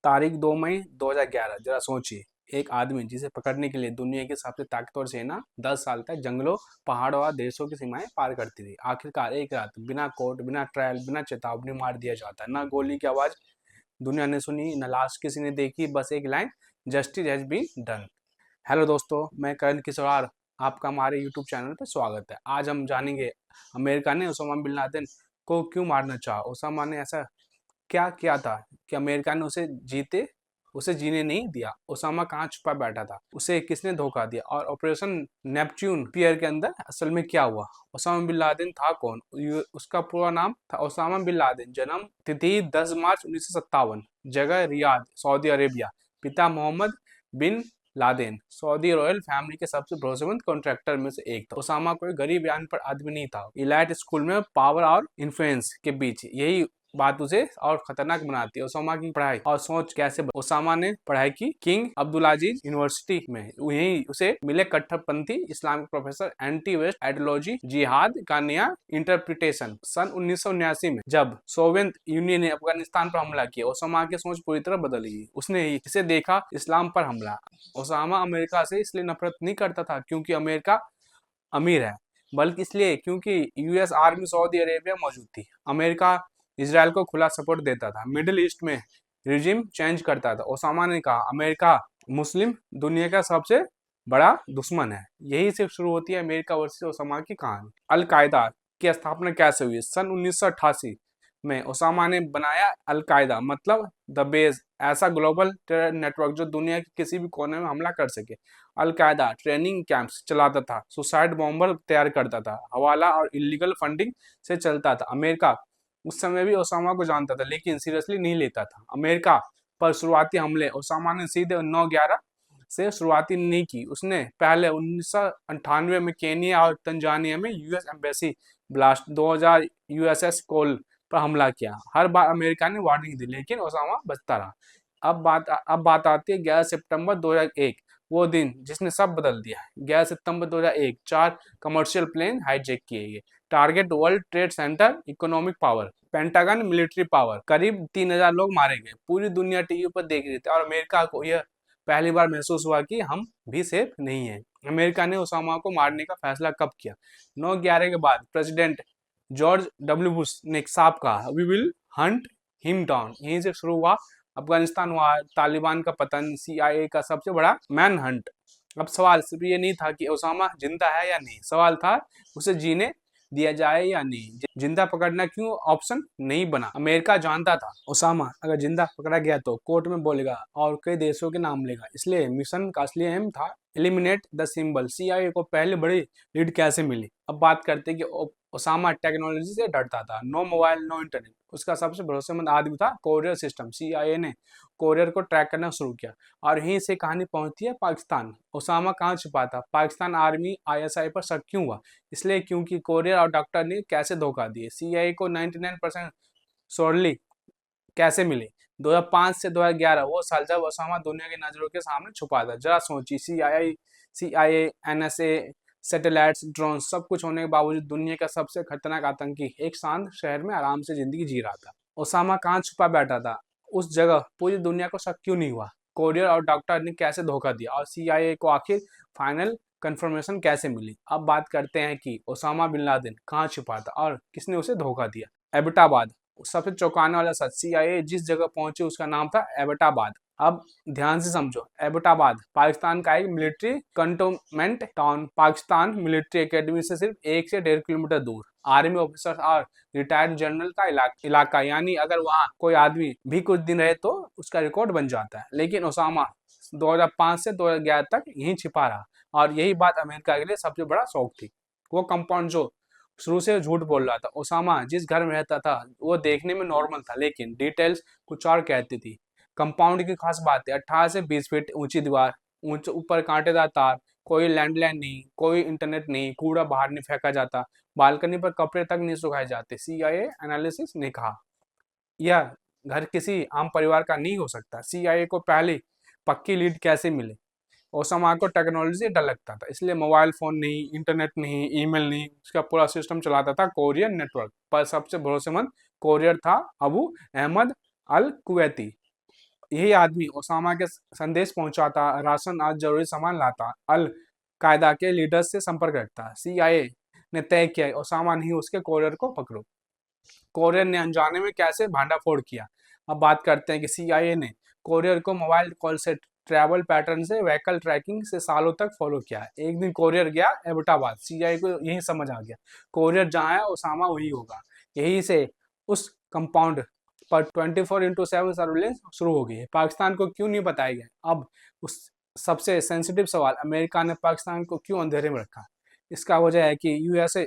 तारीख 2 मई 2011। जरा सोचिए, एक आदमी जिसे पकड़ने के लिए दुनिया की सबसे ताकतवर सेना 10 साल तक जंगलों, पहाड़ों और देशों की सीमाएं पार करती रही, आखिरकार एक रात बिना कोर्ट, बिना ट्रायल, बिना चेतावनी मार दिया जाता है। ना गोली की आवाज दुनिया ने सुनी, न लाश किसी ने देखी, बस एक line, justice has been done. Hello दोस्तों, मैं करण किशोर, आपका हमारे यूट्यूब चैनल पर स्वागत है। आज हम जानेंगे अमेरिका ने ओसामा बिन लादेन को क्यों मारना चाहा। ओसामा ने ऐसा क्या किया था कि अमेरिका ने उसे जीने नहीं दिया। ओसामा कहाँ छुपा बैठा था, उसे किसने धोखा दिया, और ऑपरेशन नेपच्यून पियर के अंदर असल में क्या हुआ। ओसामा बिन लादेन था कौन? उसका पूरा नाम था ओसामा बिन लादेन। जन्म तिथि 10 मार्च 1957, जगह रियाद, सऊदी अरेबिया। पिता Mohammed bin Laden Saudi royal family के सबसे भरोसेमंद कॉन्ट्रैक्टर में से एक था। ओसामा कोई गरीब या अनपढ़ आदमी नहीं था। इलाइट स्कूल में पावर और इन्फ्लुएंस के बीच यही बात उसे और खतरनाक बनाती है। ओसामा की पढ़ाई और सोच कैसे ओसामा ने पढ़ाई की किंग अब्दुलाजीज यूनिवर्सिटी में। यही उसे मिले कट्टरपंथी Islamic professor, anti west ideology, जिहाद का नया इंटरप्रिटेशन। सन 1979 में जब सोवियत यूनियन ने अफगानिस्तान पर हमला किया, ओसामा की सोच पूरी तरह बदल गई। उसने इसे देखा इस्लाम पर हमला। ओसामा अमेरिका से इसलिए नफरत नहीं करता था क्योंकि अमेरिका अमीर है, बल्कि इसलिए क्योंकि यूएस आर्मी सऊदी अरेबिया मौजूद थी। अमेरिका इसराइल को खुला सपोर्ट देता था, मिडिल ईस्ट में रिजिम चेंज करता था। ओसामा ने कहा अमेरिका मुस्लिम दुनिया का सबसे बड़ा दुश्मन है। यही से शुरू होती है अमेरिका वर्सेस ओसामा की कहानी। अल कायदा की स्थापना कैसे हुई? सन 1988 में ओसामा ने बनाया अल कायदा, मतलब द बेस, ऐसा ग्लोबल टेरर नेटवर्क जो दुनिया के किसी भी कोने में हमला कर सके। अल कायदा ट्रेनिंग कैंप्स चलाता था, सुसाइड बॉम्बर तैयार करता था, हवाला और इलीगल फंडिंग से चलता था। अमेरिका उस समय भी ओसामा को जानता था, लेकिन सीरियसली नहीं लेता था। अमेरिका पर शुरुआती हमले ओसामा ने सीधे 9/11 से शुरुआती नहीं की। उसने पहले 1998 में केनिया और तंजानिया में यूएस एम्बेसी ब्लास्ट, 2000 यूएसएस कोल पर हमला किया। हर बार अमेरिका ने वार्निंग दी, लेकिन ओसामा बचता रहा। अब बात आती है 11 सितंबर 2001, वो दिन जिसने सब बदल दिया। 11 सितंबर 2001 4 कमर्शियल प्लेन हाईजैक किए गए। Target world trade centre, economic power, pentagon, military power. करीब 3000 लोग मारे गए। पूरी दुनिया टीवी पर देख रही थी और अमेरिका को यह पहली बार महसूस हुआ कि हम भी सेफ नहीं है। अमेरिका ने ओसामा को मारने का फैसला कब किया? 9/11 के बाद प्रेसिडेंट जॉर्ज डब्ल्यू बुश ने साफ कहा, we will hunt him down. यहीं से शुरू हुआ। अफगानिस्तान हुआ, तालिबान का पतन, सीआईए का सबसे बड़ा मैन हंट। अब सवाल सिर्फ ये नहीं था कि ओसामा जिंदा है या नहीं, सवाल था उसे जीने दिया जाए या नहीं। जिंदा पकड़ना क्यों ऑप्शन नहीं बना? अमेरिका जानता था ओसामा अगर जिंदा पकड़ा गया तो कोर्ट में बोलेगा और कई देशों के नाम लेगा। इसलिए मिशन का असली एम था एलिमिनेट द सिंबल। सीआईए को पहले बड़ी लीड कैसे मिली? अब बात करते कि ओसामा टेक्नोलॉजी से डरता था। No mobile, no internet. उसका सबसे भरोसेमंद आदमी था कोरियर सिस्टम। सीआईए ने कोरियर को ट्रैक करना शुरू किया, और यहीं से कहानी पहुंचती है पाकिस्तान। ओसामा कहाँ छुपा था? पाकिस्तान आर्मी आईएसआई पर शक क्यों हुआ? इसलिए क्योंकि कोरियर और डॉक्टर ने कैसे धोखा दिए। सीआईए को 99% श्योरली कैसे मिले? 2005 से 2011 वो साल जब ओसामा दुनिया की नजरों के सामने छुपा था। जरा सोचिए, सीआईए, एनएसए, सैटेलाइट्स, ड्रोन, सब कुछ होने के बावजूद दुनिया का सबसे खतरनाक आतंकी एक शांत शहर में आराम से जिंदगी जी रहा था। ओसामा कहाँ छुपा बैठा था? उस जगह पूरी दुनिया को शक क्यों नहीं हुआ? कोरियर और डॉक्टर ने कैसे धोखा दिया? और सीआईए को आखिर फाइनल कंफर्मेशन कैसे मिली? अब बात करते हैं कि ओसामा बिन लादेन कहाँ छुपा था और किसने उसे धोखा दिया। एबटाबाद, सबसे चौंकाने वाला सच, सीआईए जिस जगह पहुंची उसका नाम था एबटाबाद। अब ध्यान से समझो, एबटाबाद पाकिस्तान का एक military cantonment town, Pakistan military academy से सिर्फ 1 से 1.5 किलोमीटर दूर, आर्मी ऑफिसर और रिटायर्ड जनरल का इलाका। यानी अगर वहाँ कोई आदमी भी कुछ दिन रहे तो उसका रिकॉर्ड बन जाता है। लेकिन ओसामा 2005 से 2011 तक यहीं छिपा रहा, और यही बात अमेरिका के लिए सबसे बड़ा शौक थी। वो कंपाउंड जो शुरू से झूठ बोल रहा था। ओसामा जिस घर में रहता था वो देखने में नॉर्मल था, लेकिन डिटेल्स कुछ और कहती थी। कंपाउंड की खास बात है, 18 से 20 फीट ऊंची दीवार, ऊपर कांटेदार तार, कोई लैंडलाइन नहीं, कोई इंटरनेट नहीं, कूड़ा बाहर नहीं फेंका जाता, बालकनी पर कपड़े तक नहीं सुखाए जाते। सीआईए एनालिसिस ने कहा यह घर किसी आम परिवार का नहीं हो सकता। सीआईए को पहले पक्की लीड कैसे मिले? ओसामा को टेक्नोलॉजी से डर लगता था, इसलिए मोबाइल फोन नहीं, इंटरनेट नहीं, ईमेल नहीं, उसका पूरा सिस्टम चलाता था कोरियर नेटवर्क पर। सबसे भरोसेमंद कोरियर था अबू अहमद अल कुवैती। यही आदमी ओसामा के संदेश पहुंचाता, राशन आज जरूरी सामान लाता, अल कायदा के लीडर से संपर्क रखता। CIA ने तय किया ओसामा नहीं उसके कोरियर को पकड़ो। कोरियर ने अनजाने में कैसे भांडाफोड़ किया। अब बात करते हैं कि CIA ने कोरियर को मोबाइल कॉल से ट्रैवल पैटर्न से व्हीकल ट्रैकिंग से सालों तक फॉलो किया। एक दिन कोरियर गया एबटाबाद, CIA को यही समझ आ गया कोरियर जहाँ है ओसामा वही होगा। यही से उस कंपाउंड पर 24/7 सर्विलेंस शुरू हो गई है। पाकिस्तान को क्यों नहीं बताया गया? अब उस सबसे सेंसिटिव सवाल, अमेरिका ने पाकिस्तान को क्यों अंधेरे में रखा? इसका वजह है कि USA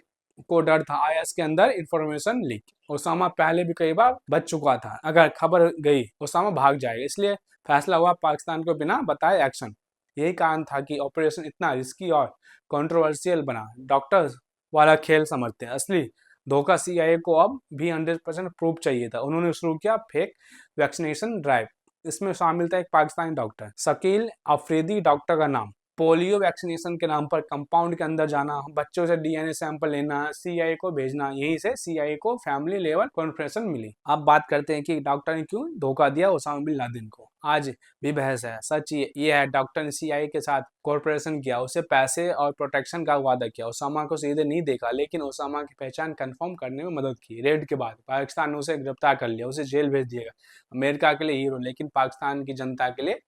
को डर था IS के अंदर इंफॉर्मेशन लीक। ओसामा पहले भी कई बार बच चुका था, अगर खबर गई ओसामा भाग जाएगा, इसलिए फैसला हुआ पाकिस्तान को बिना बताए एक्शन। यही कारण था कि ऑपरेशन इतना रिस्की और कंट्रोवर्शियल बना। डॉक्टर्स वाला खेल समझते हैं, असली धोखा CIA को अब भी 100% प्रूफ चाहिए था। उन्होंने शुरू किया फेक वैक्सीनेशन ड्राइव। इसमें शामिल था एक पाकिस्तानी डॉक्टर शकील अफरीदी, डॉक्टर का नाम, पोलियो वैक्सीनेशन के नाम पर कंपाउंड के अंदर जाना, बच्चों से DNA सैंपल लेना, CIA को भेजना। यहीं से CIA को फैमिली लेवल कॉन्फ्रेंशन मिली। अब बात करते हैं कि डॉक्टर ने क्यों धोखा दिया ओसामा बिन लादेन को। आज भी बहस है। सच ये है डॉक्टर ने CIA के साथ कॉर्पोरेशन किया, उसे पैसे और प्रोटेक्शन का वादा किया। ओसामा को सीधे नहीं देखा, लेकिन ओसामा की पहचान कंफर्म करने में मदद की। रेड के बाद पाकिस्तान ने उसे गिरफ्तार कर लिया, उसे जेल भेज दिया। अमेरिका के लिए हीरो, लेकिन पाकिस्तान की जनता के लिए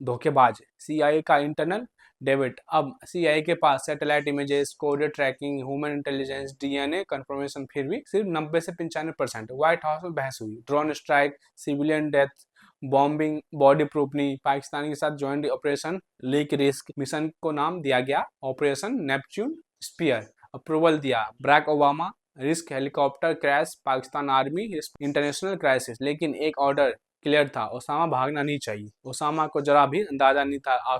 धोखेबाज। CIA का इंटरनल डेविड, अब CIA के पास satellite images, courier tracking, human intelligence, DNA confirmation, फिर भी सिर्फ 90 से 95%। व्हाइट हाउस में बहस हुई, drone strike, civilian death, bombing, body proof नहीं। पाकिस्तान के साथ joint operation leak risk mission को नाम दिया गया ऑपरेशन नेपच्यून स्पीयर। अप्रूवल दिया Barack Obama. Risk helicopter crash, Pakistan army international crisis. लेकिन एक ऑर्डर क्लियर था, ओसामा भागना नहीं चाहिए। ओसामा को जरा भी अंदाजा नहीं था।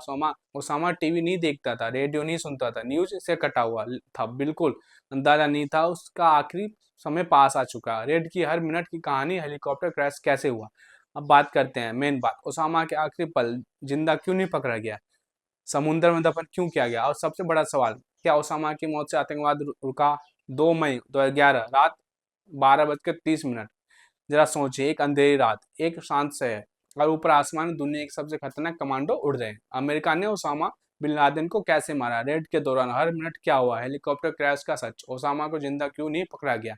ओसामा टीवी नहीं देखता था, रेडियो नहीं सुनता था, न्यूज से कटा हुआ था, बिल्कुल अंदाजा नहीं था उसका आखिरी समय पास आ चुका। रेड की हर मिनट की कहानी, हेलीकॉप्टर क्रैश कैसे हुआ। अब बात करते हैं मेन बात, ओसामा के आखिरी पल जिंदा क्यों नहीं पकड़ा गया, समुद्र में दफन क्यों किया गया, और सबसे बड़ा सवाल, क्या ओसामा की मौत से आतंकवाद रुका? 2 मई 2011 रात 12:30। जरा सोचिए, एक अंधेरी रात, एक शांत शहर, और ऊपर आसमान में दुनिया के सबसे खतरनाक कमांडो उड़ रहे हैं। अमेरिका ने ओसामा बिन लादेन को कैसे मारा? रेड के दौरान हर मिनट क्या हुआ? हेलीकॉप्टर क्रैश का सच, ओसामा को जिंदा क्यों नहीं पकड़ा गया?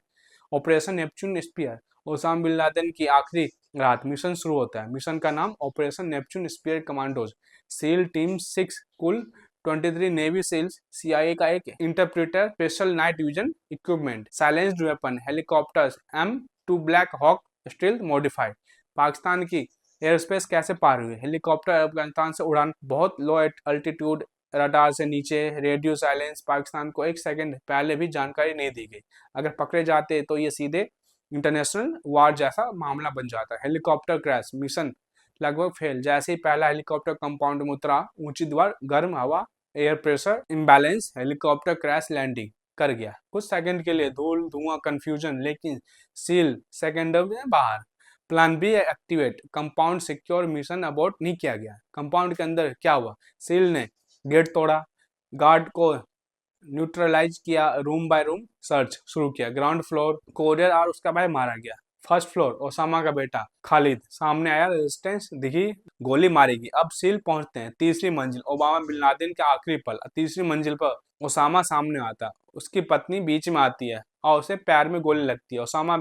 Operation Neptune Spear, Osama bin Laden की आखिरी रात मिशन शुरू होता है। मिशन का नाम operation Neptune Spear commandos, seal team 6, कुल 23 नेवी सेल्स, CIA का एक interpreter, special night vision equipment, silenced weapon, helicopters M2 black hawk stealth modified. Pakistan की एयर स्पेस कैसे पार हुई? हेलीकॉप्टर अफगानिस्तान से उड़ान, बहुत लो अल्टीट्यूड, रडार से नीचे, रेडियो साइलेंस। पाकिस्तान को 1 सेकंड पहले भी जानकारी नहीं दी गई। अगर पकड़े जाते तो ये सीधे इंटरनेशनल वार जैसा मामला बन जाता। हेलीकॉप्टर क्रैश, मिशन लगभग फेल। जैसे ही पहला हेलीकॉप्टर कंपाउंड में उतरा, ऊंची दीवार, गर्म हवा, air pressure imbalance, helicopter crash landing कर गया। कुछ सेकंड के लिए धूल धुआं कंफ्यूजन, लेकिन सील सेकंडों में बाहर। Plan B activate, compound secure, mission abort नहीं किया गया। कंपाउंड के अंदर क्या हुआ? सील ने गेट तोड़ा, गार्ड को न्यूट्रलाइज किया, रूम बाय रूम सर्च शुरू किया। ग्राउंड फ्लोर, कोरियर और उसका भाई मारा गया। फर्स्ट फ्लोर, ओसामा का बेटा खालिद सामने आया, रेजिस्टेंस दिखी, गोली मारेगी। अब सील पहुंचते हैं तीसरी मंजिल, ओबामा बिन लादेन का आखिरी पल। तीसरी मंजिल पर ओसामा सामने आता, उसकी पत्नी बीच में आती है और उसे पैर में गोली लगती है। ओसामा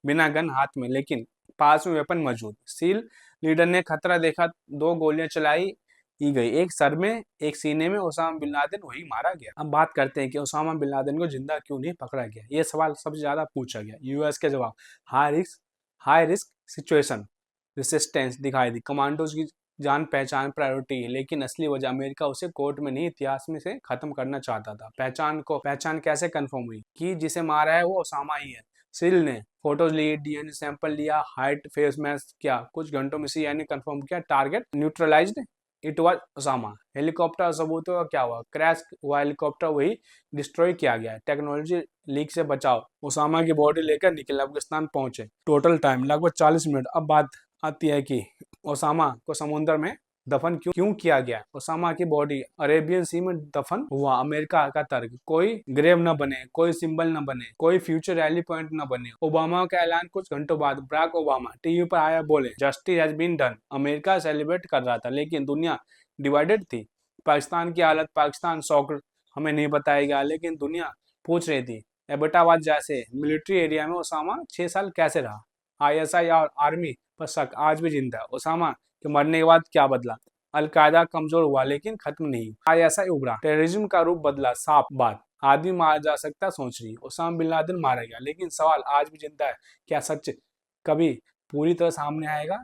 बिना गन हाथ में, लेकिन पास में वेपन मौजूद। सील लीडर ने खतरा देखा, 2 गोलियां चलाई ही गई, एक सर में, एक सीने में। ओसामा बिन लादेन वही मारा गया। अब बात करते हैं कि ओसामा बिन लादेन को जिंदा क्यों नहीं पकड़ा गया। ये सवाल सबसे ज्यादा पूछा गया। US के जवाब, हाई रिस्क सिचुएशन, रेसिस्टेंस दिखाई दी, कमांडोज की जान पहचान प्रायोरिटी है। लेकिन असली वजह, अमेरिका उसे कोर्ट में नहीं, इतिहास में से खत्म करना चाहता था। पहचान कैसे कंफर्म हुई कि जिसे मारा है वो ओसामा ही है? सील ने फोटोज ली, DNA सैंपल लिया, हाइट, फेस मैच किया। कुछ घंटों में CIA ने कंफर्म किया, target neutralised, it was Osama. Helicopter सबूतों का क्या हुआ? क्रैश हुआ हेलीकॉप्टर, वही डिस्ट्रॉय किया गया। टेक्नोलॉजी लीक से बचाव, ओसामा की बॉडी लेकर निकले, अफगानिस्तान पहुंचे। टोटल टाइम लगभग 40 मिनट। अब बात आती है कि ओसामा को समुद्र में दफन क्यों किया गया? ओसामा की बॉडी अरेबियन सी में दफन हुआ। अमेरिका का तर्क, कोई ग्रेव न बने, कोई सिंबल न बने, कोई फ्यूचर रैली पॉइंट न बने। ओबामा का ऐलान कुछ घंटों बाद बराक ओबामा टीवी पर आया, बोले justice has been done. America celebrate कर रहा था लेकिन दुनिया डिवाइडेड थी। पाकिस्तान की हालत, पाकिस्तान शॉक्ड, हमें नहीं बताया गया लेकिन दुनिया पूछ रही थी। एबटाबाद जैसे मिलिट्री एरिया में ओसामा 6 साल कैसे रहा? आईएसआई और आर्मी पर शक आज भी जिंदा है। ओसामा के मरने के बाद क्या बदला? अलकायदा कमजोर हुआ लेकिन खत्म नहीं। आईएसआई उभरा, टेररिज्म का रूप बदला। साफ बात, आदमी मारा जा सकता, सोच रही। ओसामा बिन लादेन मारा गया लेकिन सवाल आज भी जिंदा है, क्या सच कभी पूरी तरह सामने आएगा?